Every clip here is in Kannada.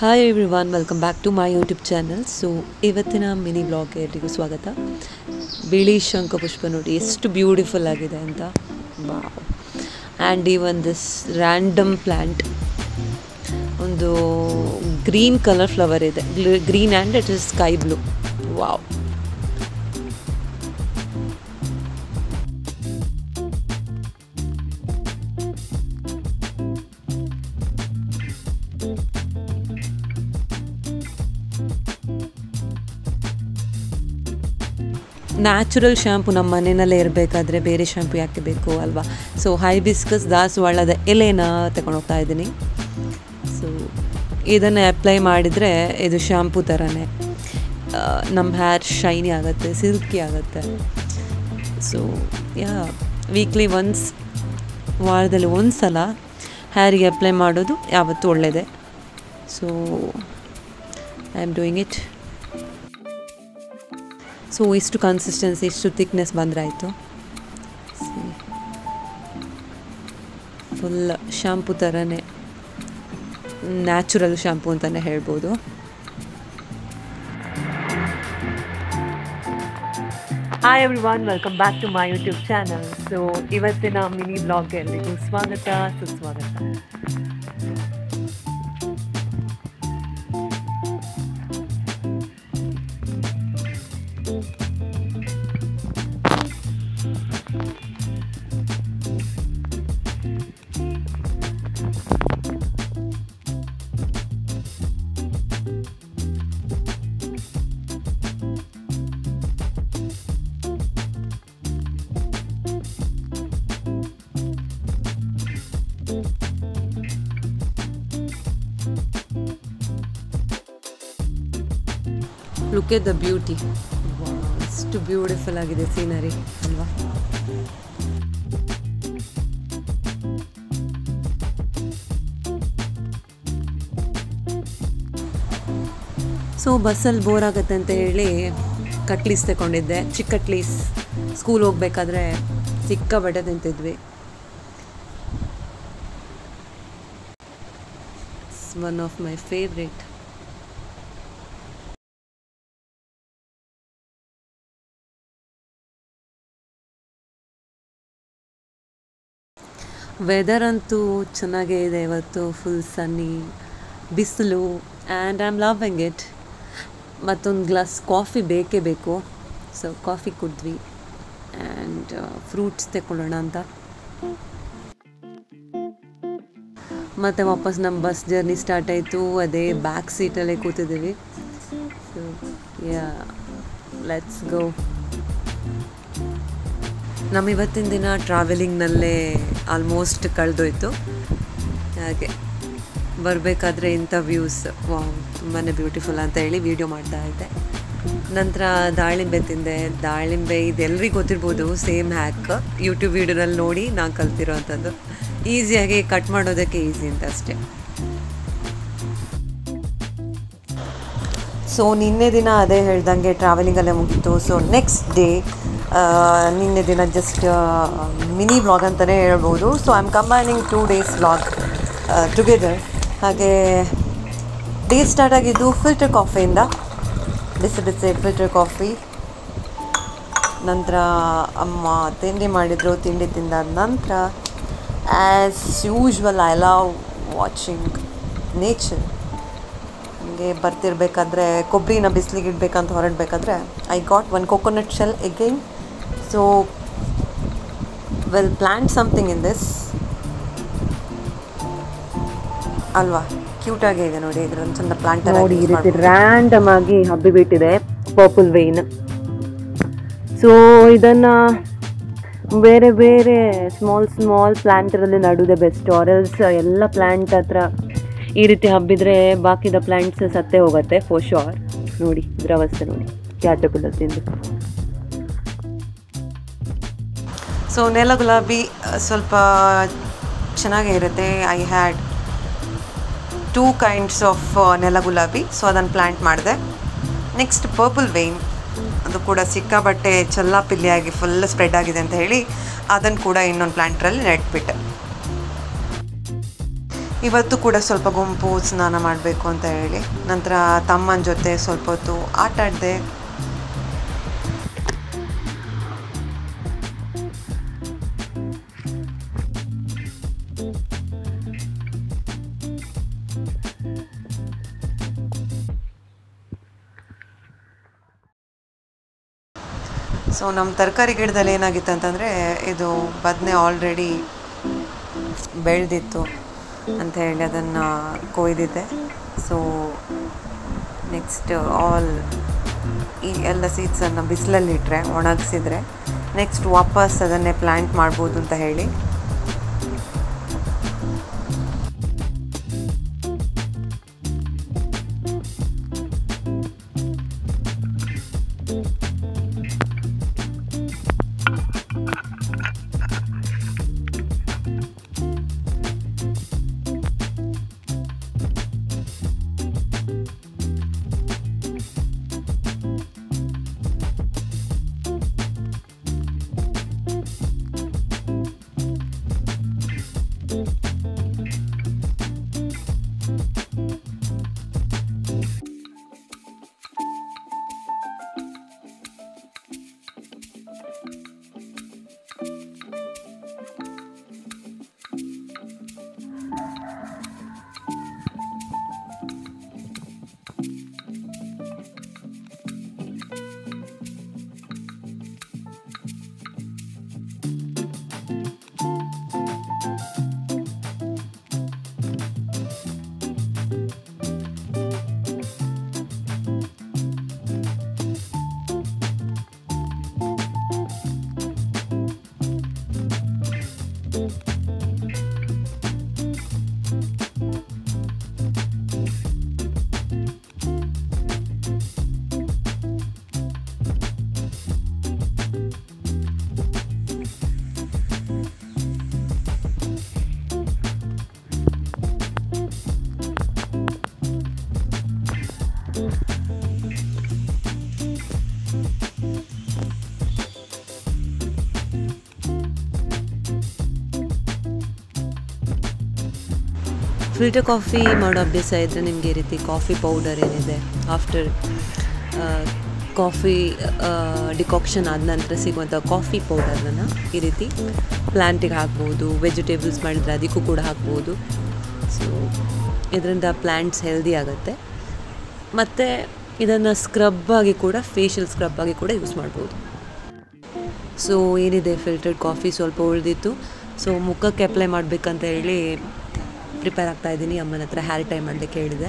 Hi everyone, welcome back to my YouTube channel. So ಇವತ್ತಿನ ಮಿನಿ ಬ್ಲಾಗ್ಗೆ ಎಲ್ರಿಗೂ ಸ್ವಾಗತ. ಬಿಳಿ ಶಂಖಪುಷ್ಪ ನೋಡಿ ಎಷ್ಟು ಬ್ಯೂಟಿಫುಲ್ ಆಗಿದೆ ಅಂತ. Wow. And even this random plant, ಒಂದು ಗ್ರೀನ್ ಕಲರ್ ಫ್ಲವರ್ ಇದೆ, green and it is sky blue. Wow. Natural shampoo ನಮ್ಮ ಮನೆಯಲ್ಲೇ ಇರಬೇಕಾದ್ರೆ ಬೇರೆ ಶ್ಯಾಂಪು ಯಾಕೆ ಬೇಕು ಅಲ್ವಾ? ಸೊ ಹೈಬಿಸ್ಕಸ್ ದಾಸವಾಳದ ಎಲೆನ ತಗೊಂಡೋಗ್ತಾ ಇದ್ದೀನಿ. ಸೊ ಇದನ್ನು ಅಪ್ಲೈ ಮಾಡಿದರೆ ಇದು ಶ್ಯಾಂಪು ಥರನೇ ನಮ್ಮ ಹೇರ್ ಶೈನಿ ಆಗುತ್ತೆ, ಸಿಲ್ಕಿ ಆಗುತ್ತೆ. ಸೊ ವೀಕ್ಲಿ ಒನ್ಸ್, ವಾರದಲ್ಲಿ ಒಂದು ಸಲ ಹೇರಿಗೆ ಅಪ್ಲೈ ಮಾಡೋದು ಯಾವತ್ತೂ ಒಳ್ಳೆಯದೇ. So I am doing it. So ಇಷ್ಟು ಕನ್ಸಿಸ್ಟೆನ್ಸಿ, ಇಷ್ಟು ಥಿಕ್ನೆಸ್ ಬಂದರಾಯಿತು. ಫುಲ್ ಶ್ಯಾಂಪು ಥರನೇ, ನ್ಯಾಚುರಲ್ ಶ್ಯಾಂಪು ಅಂತಲೇ ಹೇಳ್ಬೋದು. Hi everyone, welcome back to my YouTube channel. So ಇವತ್ತಿನ ಮಿನಿ ಬ್ಲಾಗ್ಗೆ ಎಲ್ರಿಗೂ ಸ್ವಾಗತ, ಸುಸ್ವಾಗತ. Look at the beauty. ಎಷ್ಟು ಬ್ಯೂಟಿಫುಲ್ ಆಗಿದೆ ಸೀನರಿ ಅಲ್ವಾ? ಸೊ ಬಸ್ಸಲ್ಲಿ ಬೋರ್ ಆಗುತ್ತೆ ಅಂತ ಹೇಳಿ ಕಟ್ಲೀಸ್ ತಗೊಂಡಿದ್ದೆ, ಚಿಕ್ಕ ಕಟ್ಲೀಸ್. ಸ್ಕೂಲ್ ಹೋಗ್ಬೇಕಾದ್ರೆ ಚಿಕ್ಕ ಬಟ್ಟೆ ತಿಂತಿದ್ವಿ. It's one of my favourite. Weather ಅಂತೂ ಚೆನ್ನಾಗೇ ಇದೆ ಇವತ್ತು, ಫುಲ್ ಸನ್ನಿ, ಬಿಸಿಲು, and I am loving it. ಮತ್ತೊಂದು ಗ್ಲಾಸ್ ಕಾಫಿ ಬೇಕೇ ಬೇಕು. ಸೊ ಕಾಫಿ ಕುಡಿದ್ವಿ ಆ್ಯಂಡ್ ಫ್ರೂಟ್ಸ್ ತಗೊಳ್ಳೋಣ ಅಂತ. ಮತ್ತು ವಾಪಸ್ ನಮ್ಮ ಬಸ್ ಜರ್ನಿ ಸ್ಟಾರ್ಟ್ ಆಯಿತು. ಅದೇ ಬ್ಯಾಕ್ ಸೀಟಲ್ಲೇ ಕೂತಿದ್ದೀವಿ. So let's go. ನಮ್ಮ ಇವತ್ತಿನ ದಿನ ಟ್ರಾವೆಲಿಂಗ್ನಲ್ಲೇ ಆಲ್ಮೋಸ್ಟ್ ಕಳೆದೋಯ್ತು. ಹಾಗೆ ಬರಬೇಕಾದ್ರೆ ಇಂಥ ವ್ಯೂಸ್, ವಾವ್, ತುಂಬಾ ಬ್ಯೂಟಿಫುಲ್ ಅಂತ ಹೇಳಿ ವೀಡಿಯೋ ಮಾಡ್ತಾ ಇದ್ದೆ. ನಂತರ ದಾಳಿಂಬೆ ತಿಂದೆ. ದಾಳಿಂಬೆ ಇದೆಲ್ಲರಿಗೂ ಗೊತ್ತಿರ್ಬೋದು, ಸೇಮ್ ಹ್ಯಾಕ್. ಯೂಟ್ಯೂಬ್ ವೀಡಿಯೋನಲ್ಲಿ ನೋಡಿ ನಾನು ಕಲ್ತಿರೋ ಅಂಥದ್ದು. ಈಸಿಯಾಗಿ ಕಟ್ ಮಾಡೋದಕ್ಕೆ ಈಸಿ ಅಂತ ಅಷ್ಟೇ. ಸೊ ನಿನ್ನೆ ದಿನ ಅದೇ ಹೇಳ್ದಂಗೆ ಟ್ರಾವೆಲಿಂಗಲ್ಲೇ ಮುಗೀತು. ಸೊ ನೆಕ್ಸ್ಟ್ ಡೇ, ನಿನ್ನೆ ದಿನ ಜಸ್ಟ್ ಮಿನಿ ವ್ಲಾಗ್ ಅಂತಲೇ ಹೇಳ್ಬೋದು. So I am combining 2 days vlog together. ಹಾಗೆ ಡೇ ಸ್ಟಾರ್ಟ್ ಆಗಿದ್ದು ಫಿಲ್ಟರ್ ಕಾಫಿಯಿಂದ, ಬಿಸಿ ಬಿಸಿ ಫಿಲ್ಟರ್ ಕಾಫಿ. ನಂತರ ಅಮ್ಮ ತಿಂಡಿ ಮಾಡಿದರು. ತಿಂಡಿ ತಿಂದಾದ ನಂತರ as usual I love watching nature. ಹಂಗೆ ಬರ್ತಿರ್ಬೇಕಾದ್ರೆ ಕೊಬ್ಬರಿನ ಬಿಸಿಲಿಗೆ ಇಡಬೇಕಂತ ಹೊರಡಬೇಕಾದ್ರೆ I got one coconut shell again. So will plant something in this ಅಲ್ವಾ? ಕ್ಯೂಟಾಗಿ ಇದೆ ನೋಡಿ. ಇದರೊಂದು ಸಣ್ಣ ಪ್ಲಾಂಟ್ ನೋಡಿ, ಈ ರೀತಿ ರ್ಯಾಂಡಮ್ ಆಗಿ ಹಬ್ಬಿಬಿಟ್ಟಿದೆ ಪರ್ಪಲ್ ವೇನ್. ಸೊ ಇದನ್ನು ಬೇರೆ ಬೇರೆ ಸ್ಮಾಲ್ ಪ್ಲ್ಯಾಂಟರಲ್ಲಿ ನಡುವುದೇ ಬೆಸ್ಟ್. ಆರೆಲ್ಸ್ ಎಲ್ಲ ಪ್ಲ್ಯಾಂಟ್ ಹತ್ರ ಈ ರೀತಿ ಹಬ್ಬಿದ್ರೆ ಬಾಕಿದ ಪ್ಲ್ಯಾಂಟ್ಸ್ ಸತ್ತೇ ಹೋಗುತ್ತೆ ಫಾರ್ ಶೋರ್. ನೋಡಿ ಇದರ ಅವಸ್ಥೆ ನೋಡಿ, ಕ್ಯಾಟರ್ಪಿಲ್ಲರ್ ತಿಂದು. ಸೊ ನೆಲ ಗುಲಾಬಿ ಸ್ವಲ್ಪ ಚೆನ್ನಾಗೇ ಇರುತ್ತೆ. ಐ ಹ್ಯಾಡ್ 2 kinds ಆಫ್ ನೆಲ ಗುಲಾಬಿ. ಸೊ ಅದನ್ನು ಪ್ಲ್ಯಾಂಟ್ ಮಾಡಿದೆ. ನೆಕ್ಸ್ಟ್ ಪರ್ಪಲ್ ವೇನ್, ಅದು ಕೂಡ ಸಿಕ್ಕಾಬಟ್ಟೆ ಚಲ್ಲಾಪಿಲ್ಲಿಯಾಗಿ ಫುಲ್ ಸ್ಪ್ರೆಡ್ ಆಗಿದೆ ಅಂತ ಹೇಳಿ ಅದನ್ನು ಕೂಡ ಇನ್ನೊಂದು ಪ್ಲ್ಯಾಂಟ್ರಲ್ಲಿ ನೆಟ್ಬಿಟ್ಟೆ. ಇವತ್ತು ಕೂಡ ಸ್ವಲ್ಪ ಗುಂಪು ಸ್ನಾನ ಮಾಡಬೇಕು ಅಂತ ಹೇಳಿ ನಂತರ ತಮ್ಮನ ಜೊತೆ ಸ್ವಲ್ಪ ಹೊತ್ತು ಆಟ ಆಡಿದೆ. ಸೊ ನಮ್ಮ ತರಕಾರಿ ಗಿಡದಲ್ಲಿ ಏನಾಗಿತ್ತು ಅಂತಂದರೆ ಇದು ಬದನೆ ಆಲ್ರೆಡಿ ಬೆಳೆದಿತ್ತು ಅಂತ ಹೇಳಿ ಅದನ್ನು ಕೊಯ್ದಿದ್ದೆ. ಸೊ ನೆಕ್ಸ್ಟ್ ಈ ಎಲ್ಲ ಸೀಡ್ಸನ್ನು ಬಿಸಿಲಲ್ಲಿಟ್ಟರೆ ಒಣಗಿಸಿದ್ರೆ ನೆಕ್ಸ್ಟ್ ವಾಪಸ್ ಅದನ್ನೇ ಪ್ಲ್ಯಾಂಟ್ ಮಾಡ್ಬೋದು ಅಂತ ಹೇಳಿ. ಫಿಲ್ಟರ್ ಕಾಫಿ ಮಾಡೋ ಅಭ್ಯಾಸ ಇದ್ದರೆ ನಿಮಗೆ ಈ ರೀತಿ ಕಾಫಿ ಪೌಡರ್ ಏನಿದೆ ಆಫ್ಟರ್ ಕಾಫಿ ಡಿಕಾಕ್ಷನ್ ಆದ ನಂತರ ಸಿಗುವಂಥ ಕಾಫಿ ಪೌಡರನ್ನು ಈ ರೀತಿ ಪ್ಲ್ಯಾಂಟಿಗೆ ಹಾಕ್ಬೋದು, ವೆಜಿಟೇಬಲ್ಸ್ ಮಾಡಿದರೆ ಅದಕ್ಕೂ ಕೂಡ ಹಾಕ್ಬೋದು. ಸೊ ಇದರಿಂದ ಪ್ಲ್ಯಾಂಟ್ಸ್ ಹೆಲ್ದಿ ಆಗುತ್ತೆ. ಮತ್ತು ಇದನ್ನು ಸ್ಕ್ರಬ್ ಆಗಿ ಕೂಡ, ಫೇಶಿಯಲ್ ಸ್ಕ್ರಬ್ ಆಗಿ ಕೂಡ ಯೂಸ್ ಮಾಡ್ಬೋದು. ಸೊ ಏನಿದೆ ಫಿಲ್ಟರ್ಡ್ ಕಾಫಿ ಸ್ವಲ್ಪ ಉಳಿದಿತ್ತು. ಸೊ ಮುಖಕ್ಕೆ ಅಪ್ಲೈ ಮಾಡಬೇಕಂತ ಹೇಳಿ ಪ್ರಿಪೇರ್ ಆಗ್ತಾಯಿದ್ದೀನಿ. ಅಮ್ಮನ ಹತ್ರ ಹೇರ್ ಟೈ ಮಾಡಲಿಕ್ಕೆ ಹೇಳಿದೆ.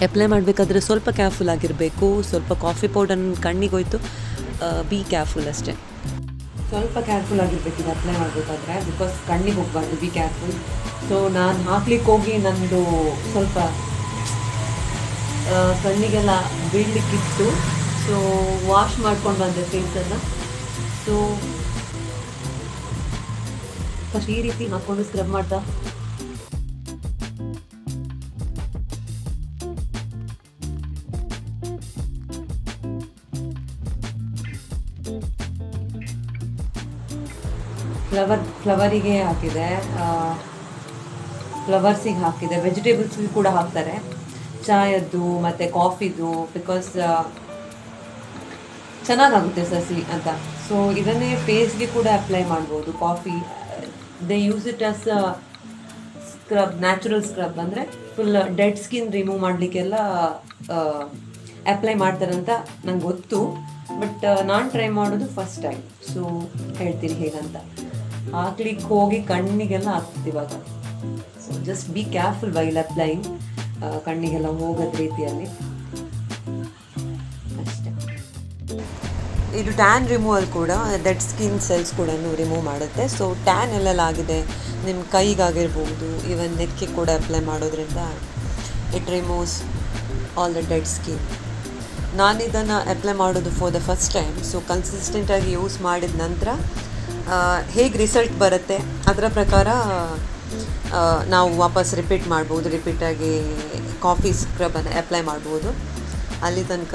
ಅಪ್ಲೈ ಮಾಡಬೇಕಾದ್ರೆ ಸ್ವಲ್ಪ ಕೇರ್ಫುಲ್ ಆಗಿರಬೇಕು. ಸ್ವಲ್ಪ ಕಾಫಿ ಪೌಡರ್ ಕಣ್ಣಿಗೆ ಹೋಯ್ತು, ಬಿ ಕೇರ್ಫುಲ್ ಅಷ್ಟೇ. ಸ್ವಲ್ಪ ಕೇರ್ಫುಲ್ ಆಗಿರಬೇಕು ಇದು ಅಪ್ಲೈ ಮಾಡಬೇಕಾದ್ರೆ, ಬಿಕಾಸ್ ಕಣ್ಣಿಗೆ ಹೋಗಬಾರ್ದು, ಬಿ ಕೇರ್ಫುಲ್. ಸೊ ನಾನು ಹಾಕ್ಲಿಕ್ಕೆ ಹೋಗಿ ನಂದು ಸ್ವಲ್ಪ ಕಣ್ಣಿಗೆಲ್ಲ ಬೀಳಲಿಕ್ಕಿತ್ತು. ಸೊ ವಾಶ್ ಮಾಡ್ಕೊಂಡು ಬಂದೆ ಫೇಸನ್ನು. ಸೊ ಫಸ್ಟ್ ಈ ರೀತಿ ಹಾಕ್ಕೊಂಡು ಸ್ಕ್ರಬ್ ಮಾಡ್ತಾ ಫ್ಲವರಿಗೆ ಹಾಕಿದೆ, ಫ್ಲವರ್ಸಿಗೆ ಹಾಕಿದೆ, ವೆಜಿಟೇಬಲ್ಸ್ಗೆ ಕೂಡ ಹಾಕ್ತಾರೆ, ಚಾಯದ್ದು ಮತ್ತು ಕಾಫಿದು, ಬಿಕಾಸ್ ಚೆನ್ನಾಗಾಗುತ್ತೆ ಸಸಿ ಅಂತ. ಸೊ ಇದನ್ನೇ ಫೇಸ್ಗೆ ಕೂಡ ಅಪ್ಲೈ ಮಾಡ್ಬೋದು. Coffee they use it as scrub, natural scrub, ಅಂದರೆ ಫುಲ್ ಡೆಡ್ ಸ್ಕಿನ್ ರಿಮೂವ್ ಮಾಡಲಿಕ್ಕೆಲ್ಲ ಅಪ್ಲೈ ಮಾಡ್ತಾರಂತ ನಂಗೆ ಗೊತ್ತು. ಬಟ್ ನಾನು ಟ್ರೈ ಮಾಡೋದು ಫಸ್ಟ್ ಟೈಮ್. ಸೊ ಹೇಳ್ತೀನಿ ಹೇಗಂತ. ಹಾಕ್ಲಿಕ್ಕೆ ಹೋಗಿ ಕಣ್ಣಿಗೆಲ್ಲ ಆಗ್ತದೆ ಇವಾಗ. So just be careful while applying, ಕಣ್ಣಿಗೆಲ್ಲ ಹೋಗೋದ ರೀತಿಯಲ್ಲಿ ಅಷ್ಟೇ. ಇದು ಟ್ಯಾನ್ ರಿಮೂವಲ್ ಕೂಡ, ಡೆಡ್ ಸ್ಕಿನ್ ಸೆಲ್ಸ್ ಕೂಡ ರಿಮೂವ್ ಮಾಡುತ್ತೆ. ಸೊ ಟ್ಯಾನ್ ಎಲ್ಲೆಲ್ಲ ಆಗಿದೆ ನಿಮ್ಮ ಕೈಗಾಗಿರ್ಬೋದು, ಈವನ್ ನೆಕ್ಕಿಗೆ ಕೂಡ ಅಪ್ಲೈ ಮಾಡೋದ್ರಿಂದ it removes all the dead skin. ನಾನಿದನ್ನು ಅಪ್ಲೈ ಮಾಡೋದು for the first time. So ಕನ್ಸಿಸ್ಟೆಂಟಾಗಿ ಯೂಸ್ ಮಾಡಿದ ನಂತರ ಹೇಗೆ ರಿಸಲ್ಟ್ ಬರುತ್ತೆ ಅದರ ಪ್ರಕಾರ ನಾವು ವಾಪಸ್ ರಿಪೀಟ್ ಮಾಡ್ಬೋದು. ರಿಪೀಟಾಗಿ ಕಾಫಿ ಸ್ಕ್ರಬನ್ನು ಅಪ್ಲೈ ಮಾಡ್ಬೋದು. ಅಲ್ಲಿ ತನಕ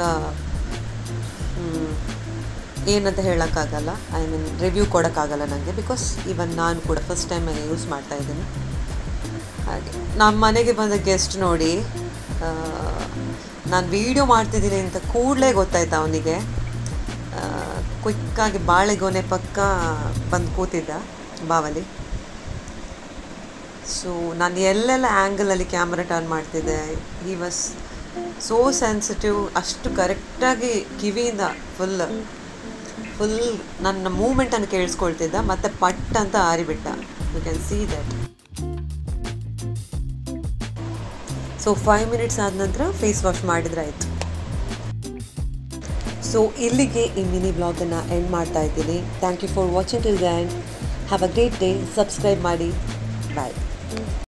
ಏನಂತ ಹೇಳೋಕ್ಕಾಗಲ್ಲ, ಐ ಮೀನ್ ರಿವ್ಯೂ ಕೊಡೋಕ್ಕಾಗಲ್ಲ ನನಗೆ, ಬಿಕಾಸ್ ಇವನ್ ನಾನು ಕೂಡ ಫಸ್ಟ್ ಟೈಮ್ ಯೂಸ್ ಮಾಡ್ತಾಯಿದ್ದೀನಿ. ಹಾಗೆ ನಮ್ಮ ಮನೆಗೆ ಬಂದ ಗೆಸ್ಟ್ ನೋಡಿ, ನಾನು ವೀಡಿಯೋ ಮಾಡ್ತಿದ್ದೀನಿ ಅಂತ ಕೂಡಲೇ ಗೊತ್ತಾಯ್ತು ಅವನಿಗೆ. ಕ್ವಿಕ್ಕಾಗಿ ಬಾಳೆಗೊನೆ ಪಕ್ಕ ಬಂದು ಕೂತಿದ್ದ ಬಾವಲಿ. ಸೊ ನಾನು ಎಲ್ಲೆಲ್ಲ ಆ್ಯಂಗಲಲ್ಲಿ ಕ್ಯಾಮ್ರಾ ಟರ್ನ್ ಮಾಡ್ತಿದ್ದೆ, ಹಿ ವಾಸ್ ಸೋ ಸೆನ್ಸಿಟಿವ್. ಅಷ್ಟು ಕರೆಕ್ಟಾಗಿ ಕಿವಿಯಿಂದ ಫುಲ್ ನನ್ನ ಮೂಮೆಂಟನ್ನು ಕೇಳಿಸ್ಕೊಳ್ತಿದ್ದ, ಮತ್ತು ಪಟ್ ಅಂತ ಆರಿಬಿಟ್ಟ. You can see that. So 5 minutes ಆದ ನಂತರ ಫೇಸ್ ವಾಶ್ ಮಾಡಿದ್ರೆ ಆಯಿತು. ಸೊ ಇಲ್ಲಿಗೆ ಈ ಮಿನಿ ಬ್ಲಾಗನ್ನು ಎಂಡ್ ಮಾಡ್ತಾ ಇದ್ದೀನಿ. Thank you for watching till the end. Have a great day. Subscribe ಮಾಡಿ. ಬಾಯ್.